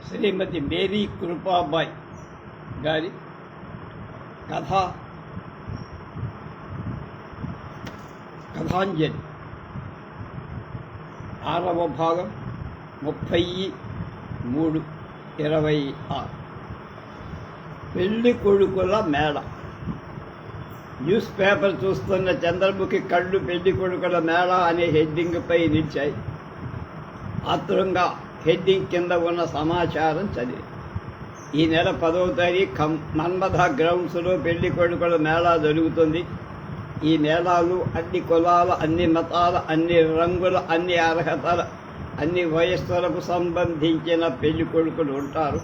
శ్రీమతి Mary Kripabai గారి కథాంజలి 6వ భాగం 33/26 పెళ్లి కొడుకుల మేళ. న్యూస్ పేపర్ చూస్తున్న చంద్రముఖి కళ్ళు పెళ్లి కొడుకుల మేళ అనే హెడ్డింగ్పై నిలిచాయి. ఆత్రంగా హెడ్డింగ్ కింద ఉన్న సమాచారం చదివి ఈ నెల 10వ తారీఖు మన్మథ గ్రౌండ్స్లో పెళ్లి కొడుకుల మేళా జరుగుతుంది. ఈ మేళాలు అన్ని కులాల, అన్ని మతాల, అన్ని రంగుల, అన్ని అర్హతల, అన్ని వయస్సులకు సంబంధించిన పెళ్లి కొడుకులు ఉంటారు.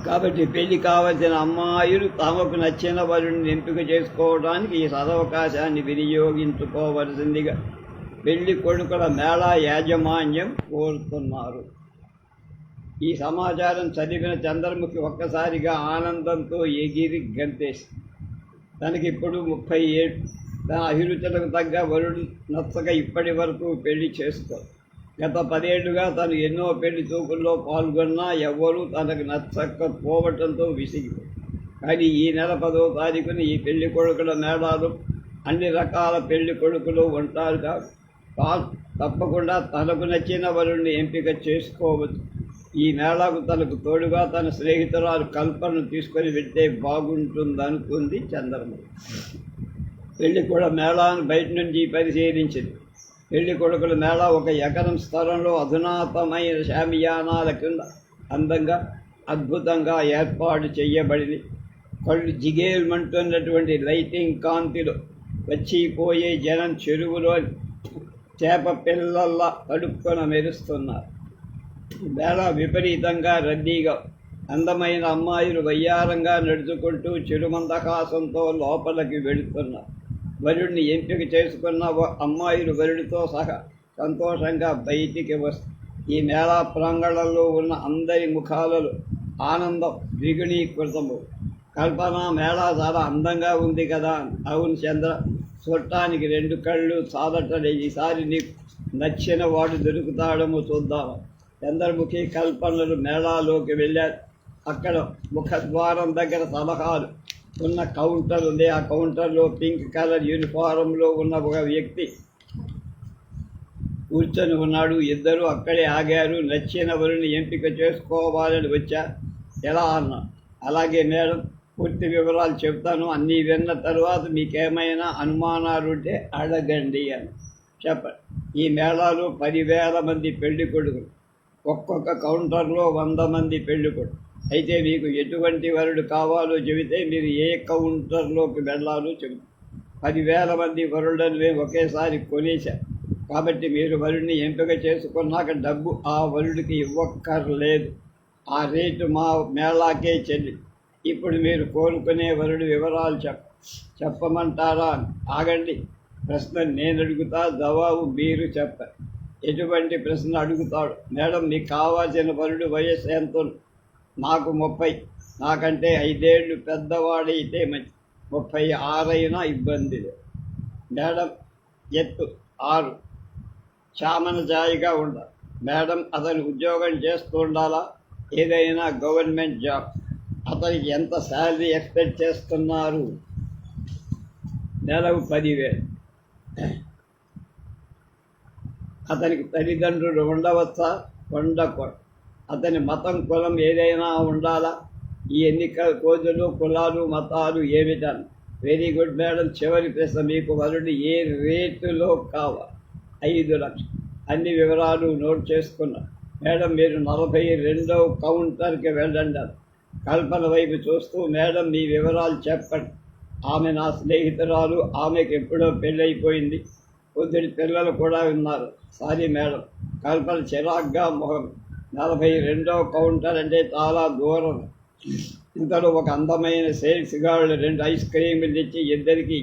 కాబట్టి పెళ్లి కావలసిన అమ్మాయిలు తమకు నచ్చిన వారిని ఎంపిక చేసుకోవడానికి ఈ సదవకాశాన్ని వినియోగించుకోవలసిందిగా పెళ్లి కొడుకుల మేళా యాజమాన్యం కోరుతున్నారు. ఈ సమాచారం చదివిన చంద్రముఖి ఒక్కసారిగా ఆనందంతో ఎగిరి గంతేసి తనకిప్పుడు 37. తన అభిరుచులకు తగ్గ వరుడు నచ్చక ఇప్పటి వరకు పెళ్లి చేసుకో. గత 10 ఏళ్లుగా తను ఎన్నో పెళ్లి చూపుల్లో పాల్గొన్నా ఎవ్వరూ తనకు నచ్చకపోవటంతో విసిగి. కానీ ఈ నెల 10వ తారీఖున ఈ పెళ్లి కొడుకుల మేళాలు అన్ని రకాల పెళ్లి కొడుకులు ఉంటారు. తప్పకుండా తనకు నచ్చిన వరుణ్ణి ఎంపిక చేసుకోవచ్చు. ఈ మేళాకు తనకు తోడుగా తన స్నేహితురాలు కల్పనను తీసుకొని వెళ్తే బాగుంటుందనుకుంది చంద్రముఖి. పెళ్లి కూడా మేళాను బయట నుంచి పరిశీలించింది. పెళ్లి కొడుకుల మేళా ఒక ఎకరం స్థలంలో అధునాతమైన షామియానాల కింద అందంగా అద్భుతంగా ఏర్పాటు చేయబడింది. కళ్ళు జిగేల్మంటున్నటువంటి లైటింగ్ కాంతిలో వచ్చిపోయే జనం చెరువులో చేప పిల్లల్లా తడుపుకొని మెరుస్తున్నారు. మేళా విపరీతంగా రద్దీగా, అందమైన అమ్మాయిలు వయ్యారంగా నడుచుకుంటూ చిరుమందహాసంతో లోపలికి వెళుతున్నారు. వరుణ్ణి ఎంపిక చేసుకున్న అమ్మాయిలు వరుడితో సహా సంతోషంగా బయటికి వస్తారు. ఈ మేళా ప్రాంగణంలో ఉన్న అందరి ముఖాలలో ఆనందం ద్విగుణీకృతము. కల్పన, మేళా చాలా అందంగా ఉంది కదా. అవును చంద్ర, చూడటానికి 2 కళ్ళు చాలటలే. ఈసారి నీకు నచ్చిన వాడు దొరుకుతాడేమో చూద్దాము. చంద్రముఖి, కల్పనలు మేళాలోకి వెళ్ళారు. అక్కడ ముఖద్వారం దగ్గర సలహాలు ఉన్న కౌంటర్ ఉంది. ఆ కౌంటర్లో పింక్ కలర్ యూనిఫారంలో ఉన్న ఒక వ్యక్తి కూర్చొని ఉన్నాడు. ఇద్దరు అక్కడే ఆగారు. నచ్చిన వారిని ఎంపిక చేసుకోవాలని వచ్చారు. ఎలా అన్నా, అలాగే మేడం, పూర్తి వివరాలు చెప్తాను. అన్నీ విన్న తర్వాత మీకేమైనా అనుమానాలుంటే అడగండి అని చెప్పండి. ఈ మేళాలో 10,000 మంది పెళ్లి కొడుకులు, ఒక్కొక్క కౌంటర్లో 100 మంది పెళ్లి కొడుకు. అయితే మీకు ఎటువంటి వరుడు కావాలో చెబితే మీరు ఏ కౌంటర్లోకి వెళ్ళాలో చెబుతారు. 10,000 మంది వరులను మేము ఒకేసారి కొనేశారు. కాబట్టి మీరు వరుడిని ఎంపిక చేసుకున్నాక డబ్బు ఆ వరుడికి ఇవ్వక్కర్లేదు. ఆ రేటు మా మేళాకే చెల్లి. ఇప్పుడు మీరు కోరుకునే వరుడు వివరాలు చెప్పమంటారా? ఆగండి, ప్రశ్న నేను అడుగుతా, జవాబు మీరు చెప్పండి. ఎటువంటి ప్రశ్న అడుగుతాడు? మేడం, మీకు కావాల్సిన వరుడు వయస్సు ఎంతో? నాకు 30. నాకంటే 5 ఏళ్ళు పెద్దవాడైతే మంచి. 36 అయినా ఇబ్బంది లేదు. మేడం, ఎత్తు 6, చామన జాయిగా ఉండాలి. మేడం, అతను ఉద్యోగం చేస్తూ ఉండాలా? ఏదైనా గవర్నమెంట్ జాబ్. అతనికి ఎంత శాలరీ ఎక్స్పెక్ట్ చేస్తున్నారు? నెలకు 10,000. అతనికి తల్లిదండ్రులు ఉండవచ్చా? ఉండకూడదు. అతని మతం, కులం ఏదైనా ఉండాలా? ఈ ఎన్నికల కోజులు, కులాలు, మతాలు ఏమిటని. Very good madam. చివరి ప్రశ్న, మీకు వరుడు ఏ రేటులో కావాలి? 5 లక్షలు. అన్ని వివరాలు నోట్ చేసుకున్నా. మేడం, మీరు 42వ కౌంటర్కి వెళ్ళండి. కల్పన వైపు చూస్తూ, మేడం, మీ వివరాలు చెప్పండి. ఆమె నా స్నేహితురాలు. ఆమెకు ఎప్పుడో పెళ్ళైపోయింది. 2 పిల్లలు కూడా ఉన్నారు. Sorry madam. కల్పన చిరాగ్గా మొహం. 42వ కౌంటర్ అంటే చాలా దూరం. ఇంతలో ఒక అందమైన సేల్స్ గార్డు 2 ఐస్ క్రీములు తెచ్చి ఇద్దరికి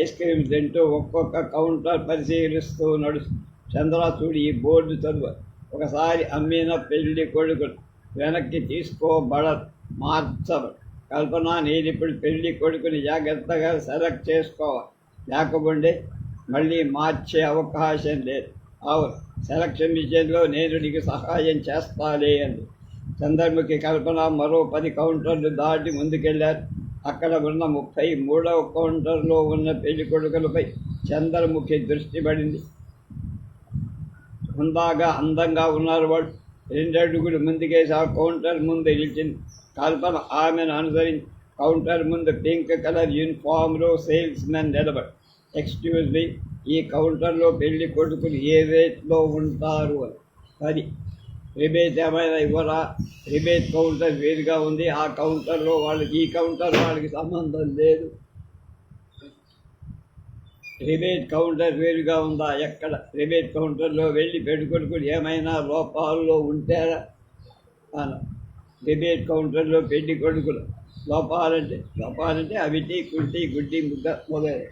ఐస్ క్రీమ్ తింటూ ఒక్కొక్క కౌంటర్ పరిశీలిస్తూ నడుస్తూ, చంద్ర చూడు, ఈ బోర్డు చదువు. ఒకసారి అమ్మిన పెళ్లి కొడుకులు వెనక్కి తీసుకోబడరు, మార్చబడు. కల్పన, నేను ఇప్పుడు పెళ్లి కొడుకుని జాగ్రత్తగా సెలెక్ట్ చేసుకోవాలి. లేకపోతే మళ్ళీ మార్చే అవకాశం లేదు. అవును, సెలక్షన్ విషయంలో నేను నీకు సహాయం చేస్తాలే అంది. చంద్రముఖి కల్పన మరో 10 కౌంటర్లు దాటి ముందుకెళ్లారు. అక్కడ ఉన్న 33వ కౌంటర్లో ఉన్న పెళ్లి కొడుకులపై చంద్రముఖి దృష్టి పడింది. హుందాగా అందంగా ఉన్నారు వాళ్ళు. 2 అడుగులు ముందుకేసి ఆ కౌంటర్ ముందు నిలిచింది. కల్పన ఆమెను అనుసరించి కౌంటర్ ముందు పింక్ కలర్ యూనిఫామ్లో సేల్స్ మెన్ నిలబడి, ఎక్స్క్యూజ్ మీ, ఈ కౌంటర్లో పెళ్లి కొడుకులు ఏ రేట్లో ఉంటారు అని. 10. రిబేట్ ఏమైనా ఇవ్వరా? రిబేట్ కౌంటర్ వేరుగా ఉంది. ఆ కౌంటర్లో వాళ్ళకి ఈ కౌంటర్ వాళ్ళకి సంబంధం లేదు. రిబేట్ కౌంటర్ వేరుగా ఉందా? ఎక్కడ? రిబేట్ కౌంటర్లో వెళ్ళి పెళ్ళికొడుకులు ఏమైనా లోపాల్లో ఉంటారా అన్న. రిబేట్ కౌంటర్లో పెళ్లి కొడుకులు లోపాలంటే అవిటి కుల్టీ గుడ్డి ముద్ద మొదలైన